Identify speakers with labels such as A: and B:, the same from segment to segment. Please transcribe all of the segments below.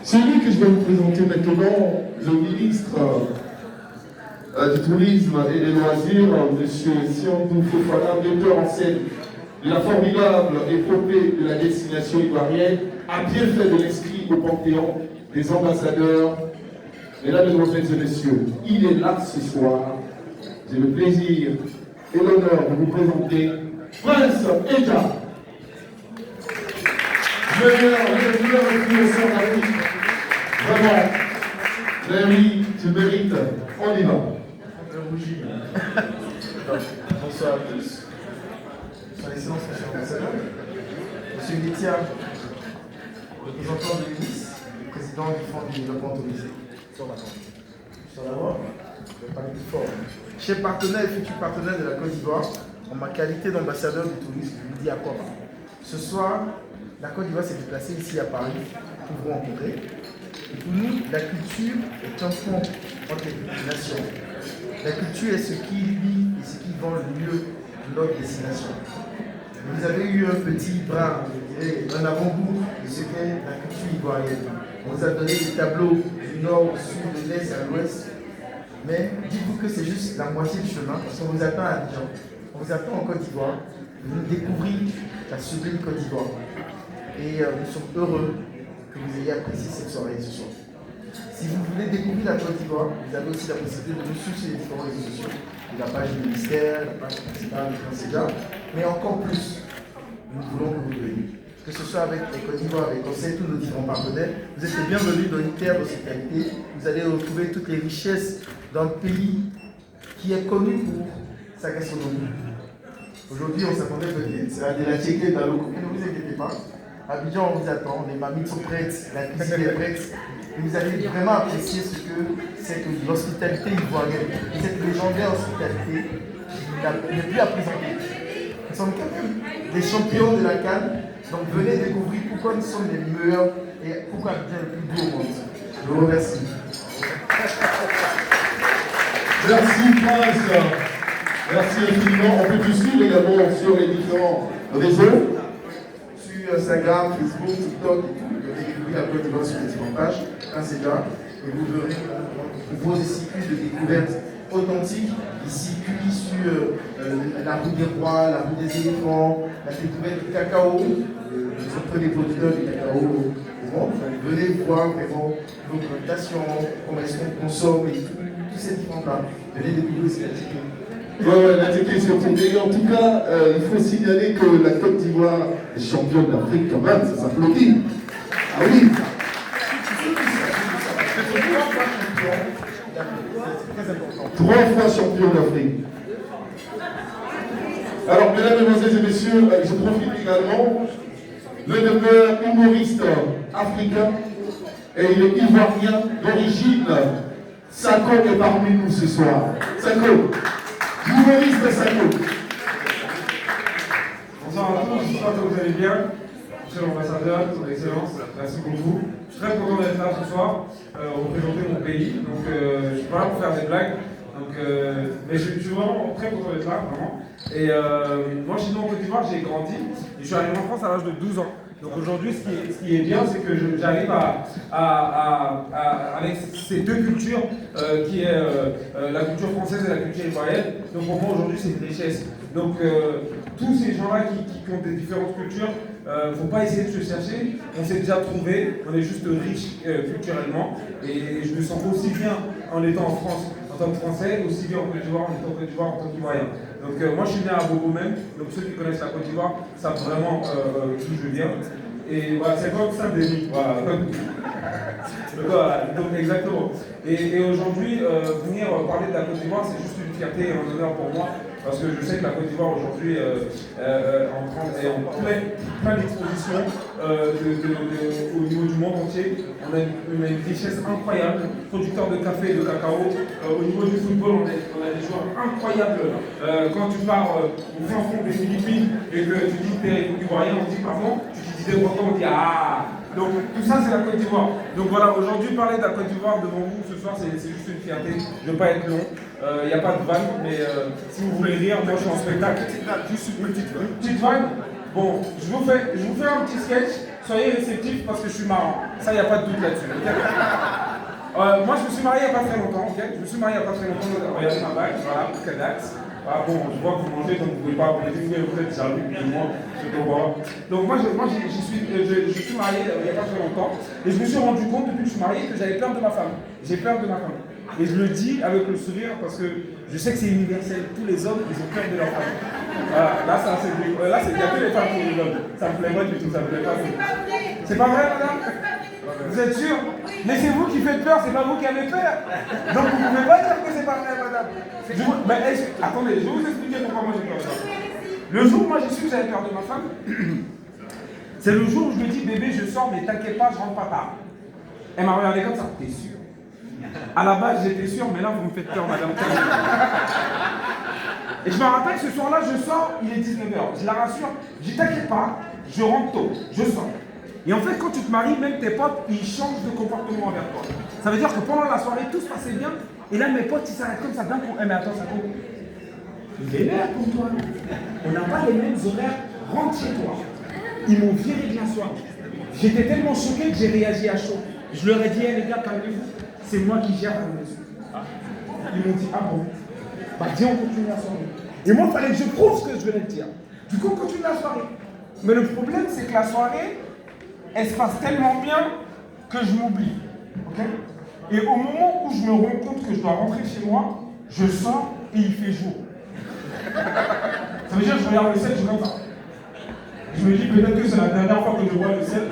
A: Celui que je vais vous présenter maintenant, le ministre du Tourisme et des Loisirs, M. Siandou Fofana, metteur en scène de la formidable épopée de la destination ivoirienne, a bien fait de l'inscrit au panthéon des ambassadeurs. Mesdames, Mesdemoiselles et Messieurs, il est là ce soir. J'ai le plaisir et l'honneur de vous présenter Prince Edja. Le meilleur influenceur d'Afrique. Vraiment. Mais oui, tu mérites. On y va.
B: Bonsoir à tous. Son Excellence, Monsieur l'Ambassadeur. Monsieur Guitia, représentant de l'UNIS, président du Fonds du développement touristique. Sur la voix. Je vais parler plus fort. Chers partenaires et futurs partenaires de la Côte d'Ivoire, en ma qualité d'ambassadeur du tourisme, je vous dis à quoi. Ce soir, la Côte d'Ivoire s'est déplacée ici à Paris pour vous rencontrer. Et pour nous, la culture est un pont entre les nations. La culture est ce qui lie et ce qui vend le mieux de notre destination. Vous avez eu un petit bras, je dirais, un avant-goût de ce qu'est la culture ivoirienne. On vous a donné des tableaux du nord au sud, de l'est à l'ouest. Mais dites-vous que c'est juste la moitié du chemin, parce qu'on vous attend à Abidjan. On vous attend en Côte d'Ivoire. Vous découvrez la sublime Côte d'Ivoire. Et nous sommes heureux que vous ayez apprécié cette soirée ce soir. Si vous voulez découvrir la Côte d'Ivoire, vous avez aussi la possibilité de nous suivre sur les différents réseaux sociaux. La page du ministère, la page principale du Conseil, mais encore plus, nous voulons que vous veniez. Que ce soit avec les Côte d'Ivoire, avec le Conseil, tous nos différents partenaires, vous êtes les bienvenus dans une terre d'hospitalité. Vous allez retrouver toutes les richesses d'un pays qui est connu pour sa gastronomie. Aujourd'hui, on s'attendait peut-être, c'est la tchéquée dans l'eau. Ne vous inquiétez pas. Abidjan, on vous attend, les mamites sont prêtes, la cuisine est prête. Et vous allez vraiment apprécier ce que c'est que l'hospitalité ivoirienne, cette légendaire hospitalité qui n'est plus à présenter. Nous sommes quand même des champions de la CAN, donc venez découvrir pourquoi nous sommes les meilleurs et pourquoi Abidjan est le plus beau au monde. Je vous remercie.
A: Merci Prince. Merci infiniment. On peut te suivre également sur les différents réseaux.
B: Sur Instagram, Facebook, TikTok et tout. Vous allez découvrir la Côte d'Ivoire sur les différentes pages. Et vous verrez vos circuits de découverte authentiques, des circuits sur la route des rois, la route des éléphants, la découverte du cacao, les autres des producteurs du cacao au monde. Venez voir vraiment nos plantations, comment est-ce qu'on consomme et tous ces différents-là. Venez découvrir ce qu'il y a.
A: Ouais, la TK surtout. Et en tout cas, il faut signaler que la Côte d'Ivoire est championne d'Afrique quand même, ça s'applaudit. Ah oui. Trois fois champion d'Afrique. Alors, mesdames, mesdemoiselles et messieurs, je profite également le demeure humoriste africain et il est ivoirien d'origine. Sako est parmi nous ce soir. Sako, humoriste Sako.
C: Bonsoir à tous, j'espère que vous allez bien. Monsieur l'ambassadeur, son excellence, merci beaucoup. Je suis très content d'être là ce soir, représenter mon pays. Donc, je suis pas là pour faire des blagues. Donc, mais je suis vraiment très content d'être là, vraiment. Et moi, chez nous en Côte d'Ivoire, j'ai grandi. Et je suis arrivé en France à l'âge de 12 ans. Donc aujourd'hui, ce qui est bien, c'est que j'arrive avec ces deux cultures, qui est la culture française et la culture ivoirienne. Donc pour moi, aujourd'hui, c'est une richesse. Donc tous ces gens-là qui ont des différentes cultures, ne faut pas essayer de se chercher. On s'est déjà trouvé, on est juste riche culturellement. Et je me sens aussi bien en étant en France en tant que Français, aussi bien en Côte d'Ivoire en étant en Côte d'Ivoire en tant qu'Ivoirien. Donc moi, je suis né à Bobo même. Donc ceux qui connaissent la Côte d'Ivoire savent vraiment d'où je viens. Et voilà, c'est comme ça des voilà. Donc exactement. Et aujourd'hui, venir parler de la Côte d'Ivoire, c'est juste une fierté et un honneur pour moi. Parce que je sais que la Côte d'Ivoire aujourd'hui est en plein d'expositions au niveau du monde entier. On a une richesse incroyable, producteur de café et de cacao. Au niveau du football, on a des joueurs incroyables. Quand tu pars au fin fond des Philippines et que tu dis que tu es ivoirien, on dit pardon, tu disais pourtant, on dit ah. Donc tout ça c'est la Côte d'Ivoire. Donc voilà, aujourd'hui parler de la Côte d'Ivoire devant vous ce soir c'est juste une fierté. Je ne veux pas être long, il n'y a pas de vanne, mais si vous voulez rire, moi je suis en spectacle. Juste une petite vanne. Bon, je vous fais un petit sketch, soyez réceptifs parce que je suis marrant. Ça, il n'y a pas de doute là-dessus. Okay. Moi, je me suis marié il n'y a pas très longtemps. Okay. Je me suis marié il n'y a pas très longtemps. Regardez ma bague, voilà, quelle date. Ah bon, je vois que vous mangez, donc vous ne pouvez pas vous dire vous êtes jaloux, et moi, je te vois. Donc moi, je suis marié il n'y a pas très longtemps, et je me suis rendu compte depuis que je suis marié que j'avais peur de ma femme. J'ai peur de ma femme. Et je le dis avec le sourire parce que je sais que c'est universel. Tous les hommes, ils ont peur de leur femme. Voilà, là, c'est bien que les femmes pour les hommes. Ça me plaît pas du tout, ça me plaît pas. C'est pas vrai, madame? Vous êtes sûr? Mais c'est vous qui faites peur, c'est pas vous qui avez peur. Donc vous ne pouvez pas dire que c'est pas vrai, madame. Attendez, je vais vous expliquer pourquoi moi j'ai peur de ma femme. Le jour où moi j'ai su que j'avais peur de ma femme, c'est le jour où je lui ai dit, bébé, je sors, mais t'inquiète pas, je rentre pas tard. Elle m'a regardé comme ça, t'es sûr? À la base, j'étais sûr, mais là, vous me faites peur, madame. Et je me rappelle, ce soir-là, je sors, il est 19h. Je la rassure, je dis, t'inquiète pas, je rentre tôt, je sors. Et en fait, quand tu te maries, même tes potes, ils changent de comportement envers toi. Ça veut dire que pendant la soirée, tout se passait bien. Et là, mes potes, ils s'arrêtent comme ça d'un coup. Eh, mais attends, ça compte. Il est l'heure pour toi. On n'a pas les mêmes horaires. Rentre chez toi. Ils m'ont viré de la soirée. J'étais tellement choqué que j'ai réagi à chaud. Je leur ai dit, les gars, calmez-vous. C'est moi qui gère la maison. Ils m'ont dit, ah bon? Bah, dis, on continue la soirée. Et moi, il fallait que je prouve ce que je venais de dire. Du coup, on continue la soirée. Mais le problème, c'est que la soirée, elle se passe tellement bien que je m'oublie. Okay? Et au moment où je me rends compte que je dois rentrer chez moi, je sors et il fait jour. Ça veut dire que je regarde le ciel, je comme ça. Je me dis peut-être que c'est la dernière fois que je vois le ciel.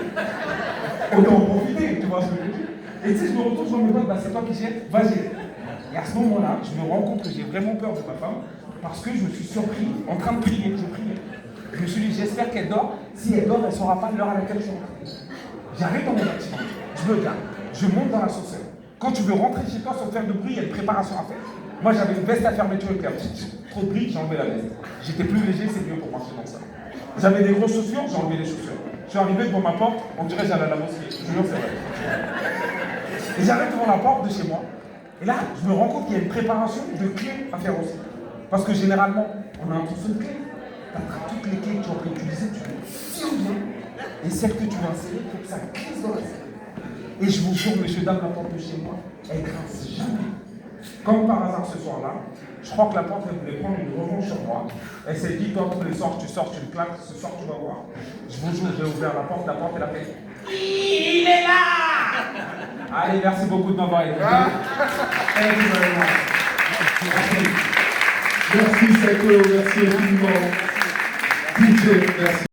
C: Autant en profiter, tu vois ce que je veux dire. Et tu sais, je me retourne sur mes potes, bah, c'est toi qui gères, vas-y. Et à ce moment-là, je me rends compte que j'ai vraiment peur de ma femme parce que je me suis surpris en train de prier, je priais. Je me suis dit, j'espère qu'elle dort. Si elle dort, elle ne saura pas l'heure à laquelle je suis rentré. J'arrive dans mon bâtiment, je me garde, je monte dans l'ascenseur. Quand tu veux rentrer chez toi sans faire de bruit, il y a une préparation à faire. Moi, j'avais une veste à fermeture éclair. Trop de bruit, j'ai enlevé la veste. J'étais plus léger, c'est mieux pour marcher dans ça. J'avais des grosses chaussures, j'ai enlevé les chaussures. Je suis arrivé devant ma porte, on dirait que j'allais à la mosquée. Je jure, c'est vrai. Et j'arrive devant la porte de chez moi. Et là, je me rends compte qu'il y a une préparation de clés à faire aussi. Parce que généralement, on a un trousseau de clés. Tu attrapes toutes les clés que tu vas utiliser, tu les tiens bien. Et celle que tu vas insérer, il faut que ça glisse dans la selle. Et je vous jure, messieurs, dames, la porte de chez moi, elle grince jamais. Comme par hasard ce soir-là, je crois que la porte, elle voulait prendre une revanche sur moi. Elle s'est dit, toi, tous les soirs, tu sors, tu me claques, ce soir, tu vas voir. Je vous jure, j'ai ouvert la porte, elle a fait. Il est là! Allez, merci beaucoup de m'avoir écouté.
A: Merci, Seko, merci infiniment. DJ, merci.